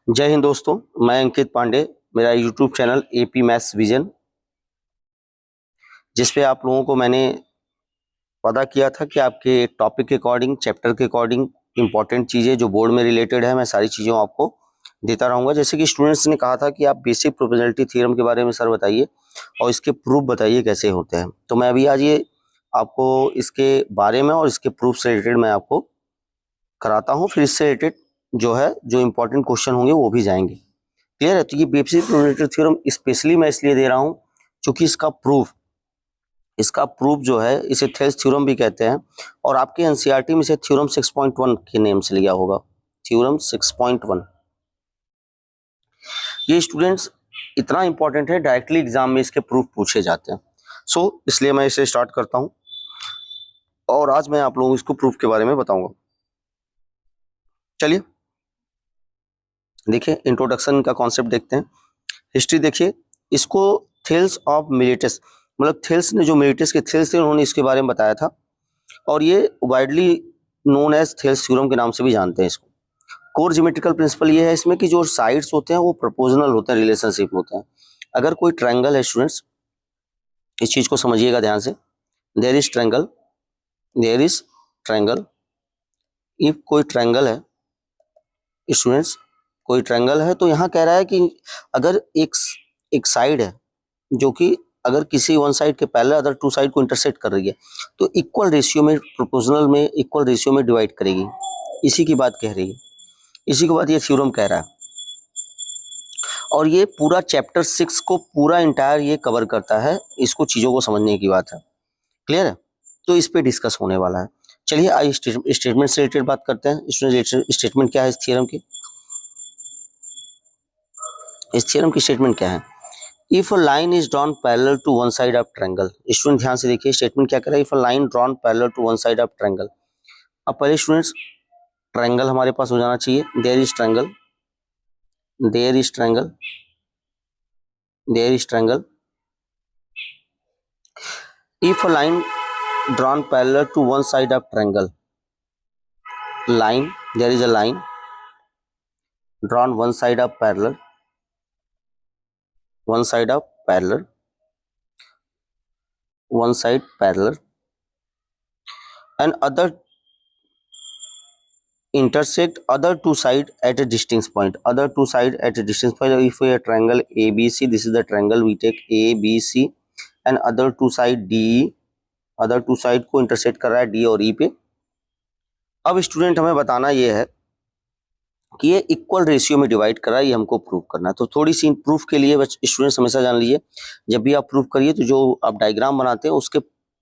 जय हिंद दोस्तों, मैं अंकित पांडे। मेरा YouTube channel AP maths vision, जिस पे आप लोगों को मैंने वादा किया था कि आपके टॉपिक के अकॉर्डिंग, चैप्टर के अकॉर्डिंग इंपॉर्टेंट चीज़ें जो बोर्ड में रिलेटेड है, मैं सारी चीज़ों आपको देता रहूँगा। जैसे कि स्टूडेंट्स ने कहा था कि आप बेसिक प्रोबेबिलिटी थ्योरम के बारे में सर बताइए और इसके प्रूफ बताइए कैसे होते हैं। तो मैं अभी आज ये आपको इसके बारे में और इसके प्रूफ से रिलेटेड मैं आपको कराता हूँ। फिर इससे रिलेटेड जो है जो इंपॉर्टेंट क्वेश्चन होंगे वो भी जाएंगे। क्लियर है? तो ये बेसिक प्रोबेबिलिटी थ्योरम स्पेशली मैं इसलिए दे रहा हूँ क्योंकि इसका प्रूफ जो है इसे थेल्स थ्योरम भी कहते हैं, और आपके एनसीईआरटी में इसे थ्योरम 6.1 के नेम से लिया होगा। थ्योरम 6.1 ये स्टूडेंट्स इतना इंपॉर्टेंट है, डायरेक्टली एग्जाम में इसके प्रूफ पूछे जाते हैं। इसलिए मैं इसे स्टार्ट करता हूं और आज मैं आप लोगों को इसको प्रूफ के बारे में बताऊंगा। चलिए देखिए, इंट्रोडक्शन का कॉन्सेप्ट देखते हैं। हिस्ट्री देखिए, इसको थेल्स ऑफ मिलेटस, मतलब थेल्स ने जो मिलेटस के थेल्स थे उन्होंने इसके बारे में बताया था, और ये widely known as Thales theorem के नाम से भी जानते हैं इसको। कोर ज्योमेट्रिकल प्रिंसिपल ये है इसमें कि जो साइड्स होते हैं वो प्रोपोर्शनल होते हैं, रिलेशनशिप होते हैं। अगर कोई ट्रायंगल है स्टूडेंट्स, इस चीज को समझिएगा ध्यान से। There is triangle, there is triangle, if कोई ट्रायंगल है स्टूडेंट्स, कोई ट्रायंगल है तो यहाँ कह रहा है कि अगर एक साइड है जो कि अगर किसी वन साइड के पहले अदर टू साइड को इंटरसेक्ट कर रही है तो इक्वल रेशियो में, प्रोपोर्शनल में, इक्वल रेशियो में डिवाइड करेगी। इसी की बात कह रही है, इसी के बाद ये थ्योरम कह रहा है, और ये पूरा चैप्टर 6 को पूरा इंटायर ये कवर करता है। इसको चीज़ों को समझने की बात है। क्लियर है? तो इस पे डिस्कस होने वाला है। चलिए आइए स्टेटमेंट से रिलेटेड बात करते हैं। स्टेटमेंट क्या है इस थ्योरम की? इस थ्योरम की स्टेटमेंट क्या है? If a line is drawn parallel to one side of triangle. Student ध्यान से देखिए, स्टेटमेंट क्या कर रहा है? If a line drawn parallel to one side of triangle. अब पहले स्टूडेंट्स ट्रायंगल हमारे पास हो जाना चाहिए। There is triangle, there is triangle, there is triangle. If a line drawn parallel to one side of triangle, line, there is a line drawn one side of parallel, one side of parallel, one side parallel, and other intersect other two side at a distance point, other two side at a distance point. If we have triangle ABC, this is the triangle, we take ABC and other two side DE, other two side को intersect कर रहा है D और E पे। अब student हमें बताना ये है कि ये इक्वल रेशियो में डिवाइड करा, ये हमको प्रूव करना है। तो थोड़ी सी प्रूफ के लिए स्टूडेंट्स हमेशा जान लीजिए, जब भी आप प्रूफ करिए तो जो आप डायग्राम बनाते हैं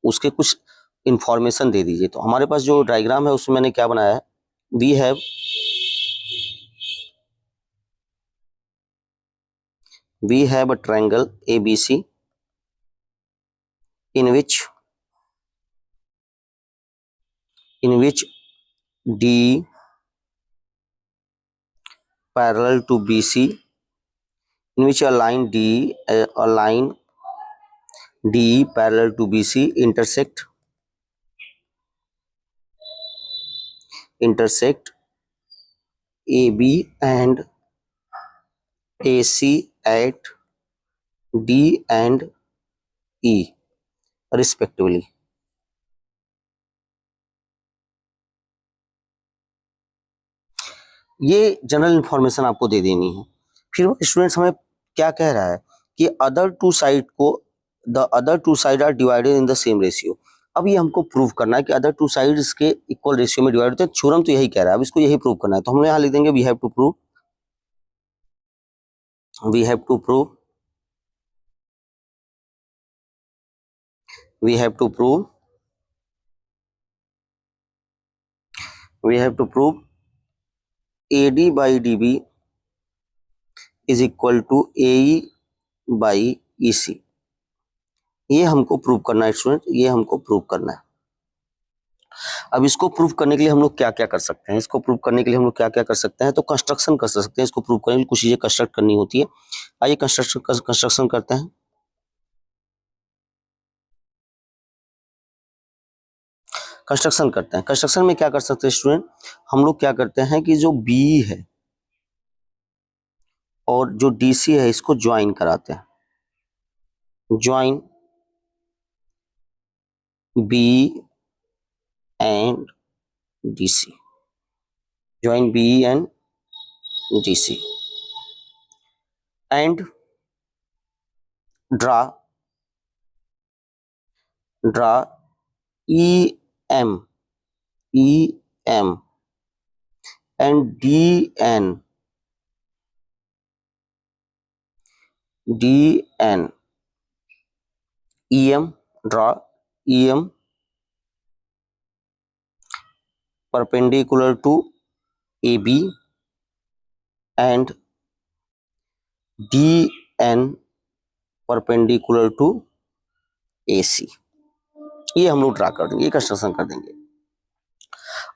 उसके कुछ इंफॉर्मेशन दे दीजिए। तो हमारे पास जो डायग्राम है उसमें मैंने क्या बनाया है? We have a triangle ABC in which D parallel to BC, in which a line D parallel to BC intersect AB and AC at D and E respectively. ये जनरल इंफॉर्मेशन आपको दे देनी है। फिर स्टूडेंट्स हमें क्या कह रहा है कि other two side are divided in the same ratio. अब ये हमको प्रूव करना है कि अदर टू साइड्स के इक्वल रेशियो में डिवाइड होते हैं। थ्योरम तो यही कह रहा है, अब इसको यही प्रूव करना है। तो हम यहाँ लिख देंगे we have to prove, we have to prove, we have to prove, we have to prove AD by DB is equal to AE by EC। ये हमको प्रूव करना है स्टूडेंट, ये हमको प्रूव करना है। अब इसको प्रूव करने के लिए हम लोग क्या क्या कर सकते हैं? इसको प्रूव करने के लिए हम लोग क्या क्या कर सकते हैं? तो कंस्ट्रक्शन कर सकते हैं। इसको प्रूव करने के लिए कुछ चीजें कंस्ट्रक्ट करनी होती है। आइए कंस्ट्रक्शन करते हैं। कंस्ट्रक्शन में क्या कर सकते हैं स्टूडेंट? हम लोग क्या करते हैं कि जो बी है, और जो DC है इसको ज्वाइन कराते हैं, join B and DC, join B and DC, and draw EM and DN EM, draw EM perpendicular to AB and DN perpendicular to AC। ये हम लोग ड्रा कर देंगे, ये कंस्ट्रक्शन कर देंगे।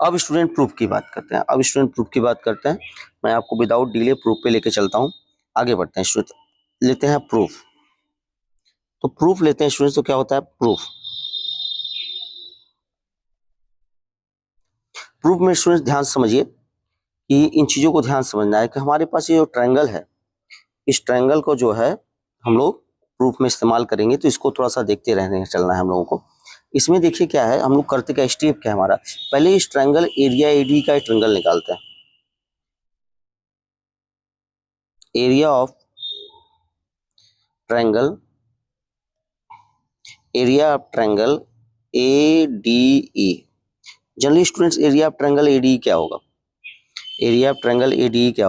अब स्टूडेंट प्रूफ की बात करते हैं। मैं आपको विदाउट डिले प्रूफ पे लेके चलता हूँ। आगे बढ़ते हैं स्टूडेंट, लेते हैं प्रूफ। तो प्रूफ लेते हैं स्टूडेंट, तो क्या होता है प्रूफ। प्रूफ में स्टूडेंट ध्यान से समझिए कि इन चीजों को ध्यान समझना है कि हमारे पास ये जो ट्रायंगल है, इस ट्रायंगल को जो है हम लोग प्रूफ में इस्तेमाल करेंगे। तो इसको थोड़ा सा देखते रहने चलना है हम लोगों को। इसमें देखिए क्या है, हम लोग करते क्या, स्टेप क्या है हमारा। पहले इस ट्रायंगल एरिया AD का ट्रायंगल निकालते हैं। Area of triangle ADE। Generally students area of triangle ADE क्या होगा, एरिया ऑफ ट्रायंगल ADE क्या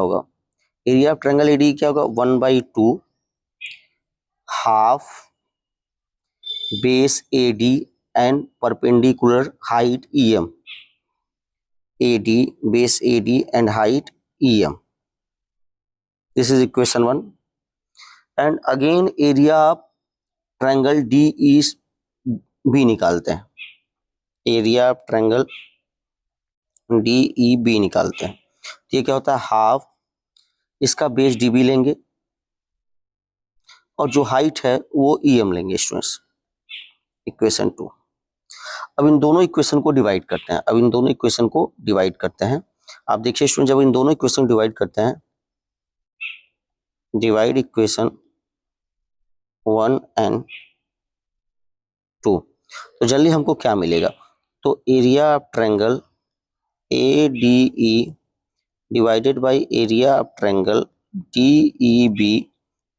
होगा, 1/2 half base AD and perpendicular height EM, AD base AD and height EM, this is equation 1। and again area of triangle DEB निकालते हैं, area of triangle DEB निकालते हैं। तो ये क्या होता है, हाफ, इसका बेस DB लेंगे और जो हाइट है वो EM लेंगे स्टूडेंट्स, इक्वेशन 2। अब इन दोनों इक्वेशन को डिवाइड करते हैं। आप देखिए स्टूडेंट, जब इन दोनों इक्वेशन डिवाइड करते हैं, डिवाइड इक्वेशन 1 and 2, तो जनरली हमको क्या मिलेगा, तो area of triangle ADE divided by area of triangle DEB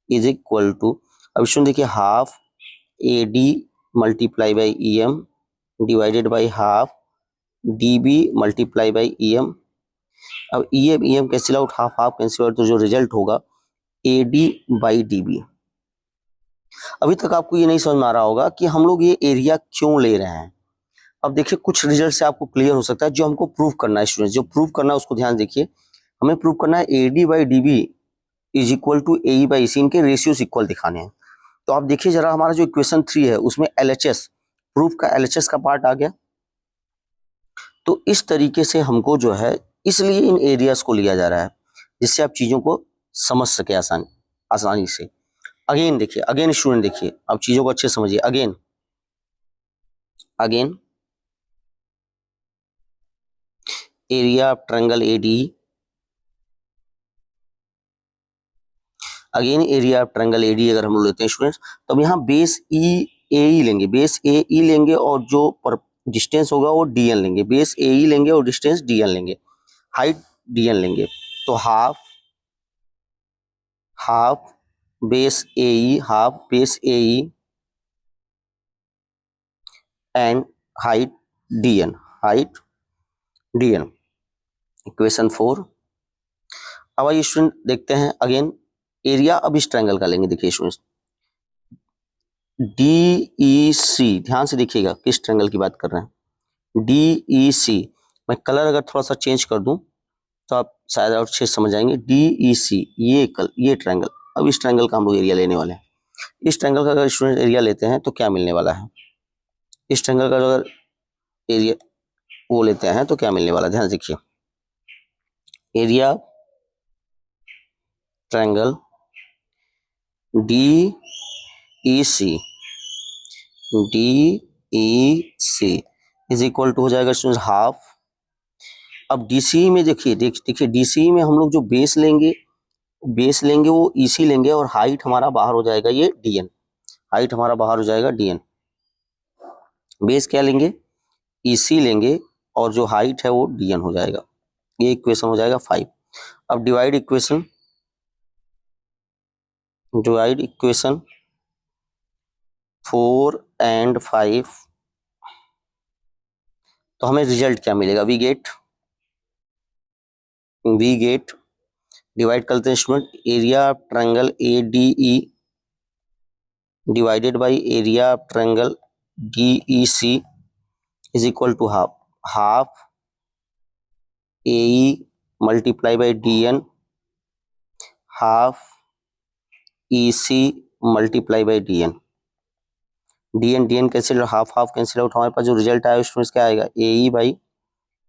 is equal to, अब स्टूडेंट देखिए, half AD multiply by EM divided by half DB multiply by EM। अब EM cancel out, half cancel out, तो जो result होगा AD by DB। अभी तक आपको ये नहीं समझ में आ रहा होगा कि हम लोग ये एरिया क्यों ले रहे हैं। अब देखिए कुछ रिजल्ट से आपको क्लियर हो सकता है। जो हमको प्रूव करना है स्टूडेंट, जो प्रूव करना है उसको ध्यान देखिए। हमें प्रूव करना है AD by DB is equal to AE by EC, इनके रेशियोज इक्वल दिखाने हैं। तो आप देखिए जरा, हमारा जो इक्वेशन 3 है उसमें LHS, प्रूफ का LHS का पार्ट आ गया। तो इस तरीके से हमको जो है, इसलिए इन एरियाज को लिया जा रहा है जिससे आप चीजों को समझ सके आसानी से। अगेन देखिए, अगेन स्टूडेंट देखिए, आप चीजों को अच्छे से समझिए। Again area of triangle ADE, again area of triangle ADE अगर हम लोग लेते हैं स्टूडेंट्स, तो अब यहाँ बेस AE लेंगे, और जो डिस्टेंस होगा वो DN लेंगे। बेस AE लेंगे और डिस्टेंस DN लेंगे, हाइट DN लेंगे। तो half base AE and height DN, equation 4। अब आइए स्टूडेंट देखते हैं अगेन एरिया अब इस ट्रायंगल का लेंगे। देखिए स्टूडेंट्स, DEC, ध्यान से देखिएगा किस ट्रायंगल की बात कर रहे हैं, DEC। मैं कलर अगर थोड़ा सा चेंज कर दूं तो आप शायद और अच्छे समझ आएंगे। DEC, ये ट्रायंगल, अब इस ट्रायंगल का हम लोग एरिया लेने वाले हैं। इस ट्रायंगल का अगर स्टूडेंट एरिया लेते हैं तो क्या मिलने वाला है, इस ट्रायंगल का अगर एरिया वो लेते हैं तो क्या मिलने वाला है, ध्यान से देखिए। Area triangle DEC is equal to हो जाएगा स्टूडेंट हाफ। अब DCE में देखिए, DCE में हम लोग जो बेस लेंगे बेस लेंगे वो ईसी लेंगे और हाइट हमारा बाहर हो जाएगा ये डीएन, हाइट हमारा बाहर हो जाएगा डीएन। बेस क्या लेंगे, ईसी लेंगे और जो हाइट है वो डीएन हो जाएगा। ये इक्वेशन हो जाएगा 5। अब डिवाइड इक्वेशन 4 and 5, तो हमें रिजल्ट क्या मिलेगा, वी गेट डिवाइड करते हैं student, area of triangle A D E divided by area of triangle D E C is equal to half A E multiply by D N half E C multiply by D N. D N cancel, half half cancel out, हमारे पास जो result आया उसमें क्या आएगा, ए ई by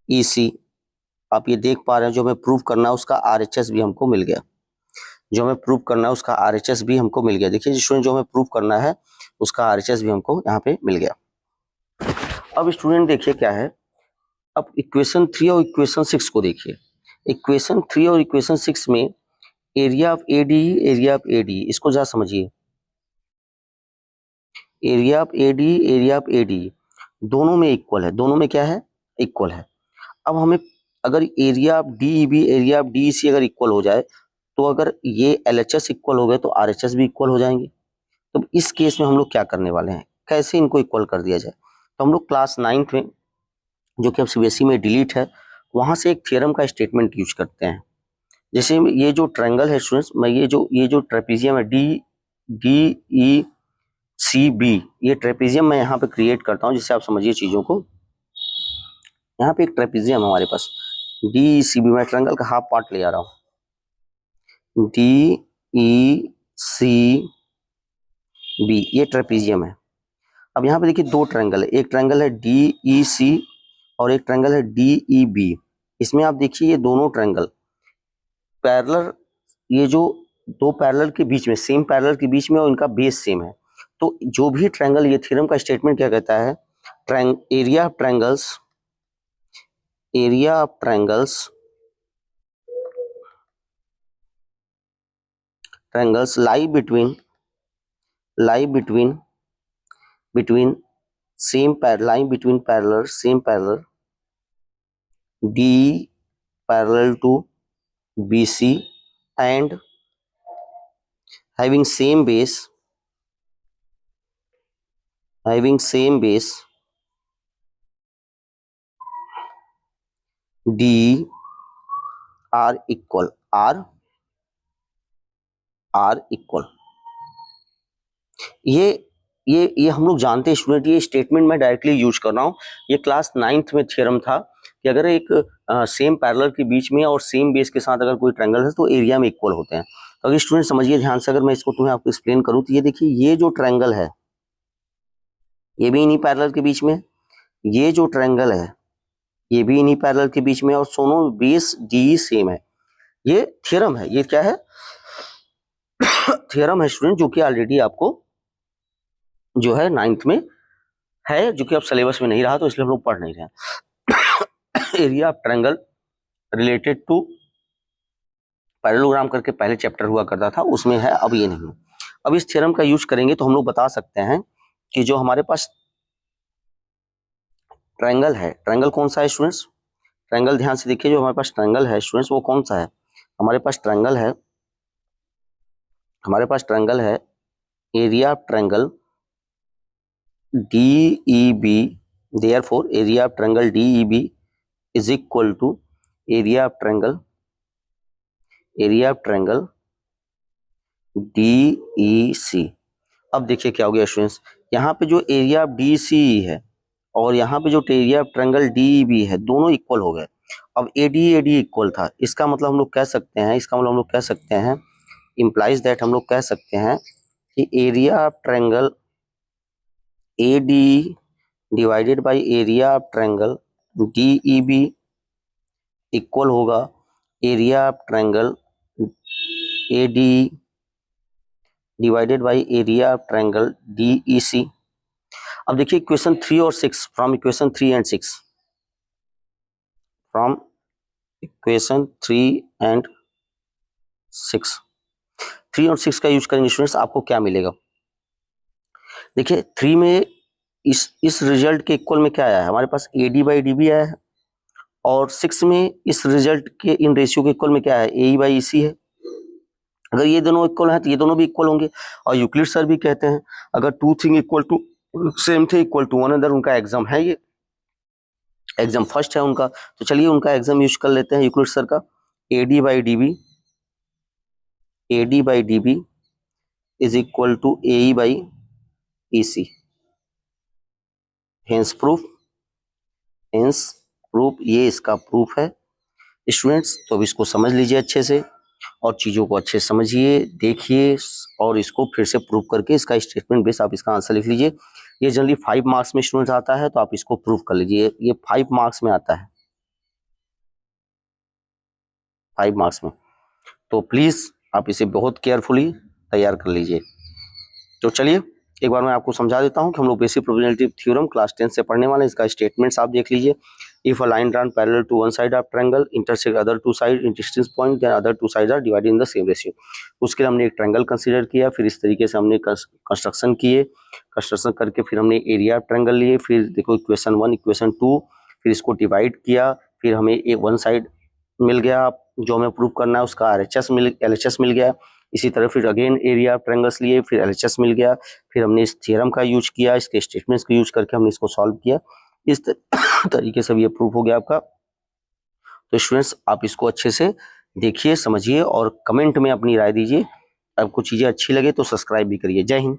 E सी। आप ये देख पा रहे हैं जो हमें प्रूव करना है उसका आरएचएस भी हमको मिल गया, जो हमें प्रूव करना है उसका आरएचएस भी हमको मिल गया। देखिए स्टूडेंट जो हमें प्रूव करना है उसका आरएचएस भी हमको यहाँ पे मिल गया। अब स्टूडेंट देखिए क्या है, अब इक्वेशन 3 और इक्वेशन 6 को देखिए। इक्वेशन 3 और इक्वेशन 6 में एरिया ऑफ एडी, इसको जरा समझिए। एरिया ऑफ एडी दोनों में इक्वल है, दोनों में क्या है, इक्वल है। अब हमें अगर area of DEB area of DEC अगर इक्वल हो जाए, तो अगर ये एलएचएस इक्वल हो गए तो आरएचएस भी इक्वल हो जाएंगे। तो इस केस में हम लोग क्या करने वाले हैं, कैसे इनको इक्वल कर दिया जाए। तो हम लोग क्लास 9th में, जो कि अब सीबीएसई में डिलीट है, वहां से एक थ्योरम का स्टेटमेंट यूज करते हैं। जैसे ये जो ट्रायंगल है स्टूडेंट्स, मैं ये जो ट्रेपेजियम है डी सी बी, ये ट्रेपेजियम मैं यहाँ पे क्रिएट करता हूँ जिससे आप समझिए चीजों को। यहाँ पे एक ट्रेपेजियम हमारे पास डी सी बी, मैं ट्रायंगल का हाफ पार्ट ले आ रहा हूँ, डी ई सी बी, ये ट्रेपेजियम है। अब यहाँ पे देखिए दो ट्रायंगल है, एक ट्रायंगल है डी ई सी और एक ट्रायंगल है डी ई बी। इसमें आप देखिए ये दोनों ट्रायंगल पैरेलल, ये जो दो पैरेलल के बीच में, सेम पैरेलल के बीच में और इनका बेस सेम है। तो जो भी ट्रायंगल, ये थ्योरम का स्टेटमेंट क्या कहता है, area of triangles lie between same parallel D parallel to BC and having same base D are equal, ये हम लोग जानते हैं स्टूडेंट, ये स्टेटमेंट मैं डायरेक्टली यूज कर रहा हूँ। ये क्लास 9th में थ्योरम था कि अगर एक सेम पैरेलल के बीच में और सेम बेस के साथ अगर कोई ट्रायंगल है तो एरिया में इक्वल होते हैं। तो अगर स्टूडेंट समझिए ध्यान से, अगर मैं इसको तुम्हें आपको एक्सप्लेन करूँ तो ये देखिए, ये जो ट्रायंगल है ये भी इन्हीं पैरेलल के बीच में, ये जो ट्रायंगल है ये भी इन्हीं पैरेलल के बीच में, और दोनों बेस डी सेम है। ये थ्योरम है, ये क्या है, थ्योरम है स्टूडेंट, जो कि ऑलरेडी आपको जो है 9th में है, जो कि अब सिलेबस में नहीं रहा तो इसलिए हम लोग पढ़ नहीं रहे। Area of triangle related to parallelogram करके पहले चैप्टर हुआ करता था, उसमें है, अब ये नहीं है। अब इस थ्योरम का यूज करेंगे तो हम लोग बता सकते हैं कि जो हमारे पास ट्रायंगल है, ट्रायंगल कौन सा है स्टूडेंट्स, ट्रायंगल ध्यान से देखिए, जो हमारे पास ट्रायंगल है स्टूडेंट्स वो कौन सा है, हमारे पास ट्रायंगल है area of triangle DEB, therefore area of triangle DEB is equal to area of triangle DEC। अब देखिए क्या हो गया स्टूडेंट्स, यहाँ पे जो एरिया ऑफ DCE है और यहाँ पे जो एरिया ऑफ ट्रायंगल DEB है, दोनों इक्वल हो गए। अब AD इक्वल था, इसका मतलब हम लोग कह सकते हैं, इम्प्लाइज दैट हम लोग कह सकते हैं कि area of triangle AD divided by area of triangle DEB equal होगा area of triangle AD divided by area of triangle DEC। अब देखिए इक्वेशन 3 और 6, फ्रॉम इक्वेशन 3 एंड 6, 3 और 6 का यूज करेंगे स्टूडेंट्स, आपको क्या मिलेगा? देखिए 3 में इस रिजल्ट के इक्वल में क्या आया है हमारे पास, AD/DB आया है, और 6 में इस रिजल्ट के इन रेशियो के इक्वल में क्या है, AE/EC है। अगर ये दोनों इक्वल हैं तो ये दोनों भी इक्वल होंगे। और यूक्लिड सर भी कहते हैं अगर two thing equal to same they equal to one another, उनका एग्जाम है, ये एग्जाम फर्स्ट है उनका। तो चलिए उनका एग्जाम यूज कर लेते हैं यूक्लिड सर का। AD/DB is equal to AE/EC, hence proof ये इसका प्रूफ है स्टूडेंट्स। तो अब इसको समझ लीजिए अच्छे से, और चीज़ों को अच्छे से समझिए, देखिए, और इसको फिर से प्रूव करके इसका स्टेटमेंट बेस आप इसका आंसर लिख लीजिए। ये जनरली 5 मार्क्स में स्टूडेंट्स आता है, तो आप इसको प्रूव कर लीजिए। ये 5 मार्क्स में आता है, 5 मार्क्स में। तो प्लीज़ आप इसे बहुत केयरफुली तैयार कर लीजिए। तो चलिए एक बार मैं आपको समझा देता हूं कि हम लोग बेसिक प्रोबेबिलिटी थ्योरम क्लास 10 से पढ़ने वाले हैं। इसका स्टेटमेंट्स आप देख लीजिए। If a line drawn parallel to one side of triangle intersect other two side in distance point, then other two side are divided in the same ratio. उसके लिए हमने एक ट्रायंगल कंसीडर किया, फिर इस तरीके से हमने कंस्ट्रक्शन किए, कंस्ट्रक्शन करके फिर हमने एरिया ऑफ ट्रायंगल लिए। फिर देखो इक्वेशन 1 इक्वेशन 2, फिर इसको डिवाइड किया, फिर हमें एक वन साइड मिल गया, जो हमें प्रूव करना है उसका LHS मिल गया। इसी तरह फिर अगेन एरिया ट्रायंगल्स लिए, फिर LHS मिल गया। फिर हमने इस थ्योरम का यूज किया, इसके स्टेटमेंट्स को यूज करके हमने इसको सॉल्व किया। इस तरीके से ये प्रूफ हो गया आपका। तो स्टूडेंट्स आप इसको अच्छे से देखिए, समझिए और कमेंट में अपनी राय दीजिए। आपको चीज़ें अच्छी लगे तो सब्सक्राइब भी करिए। जय हिंद।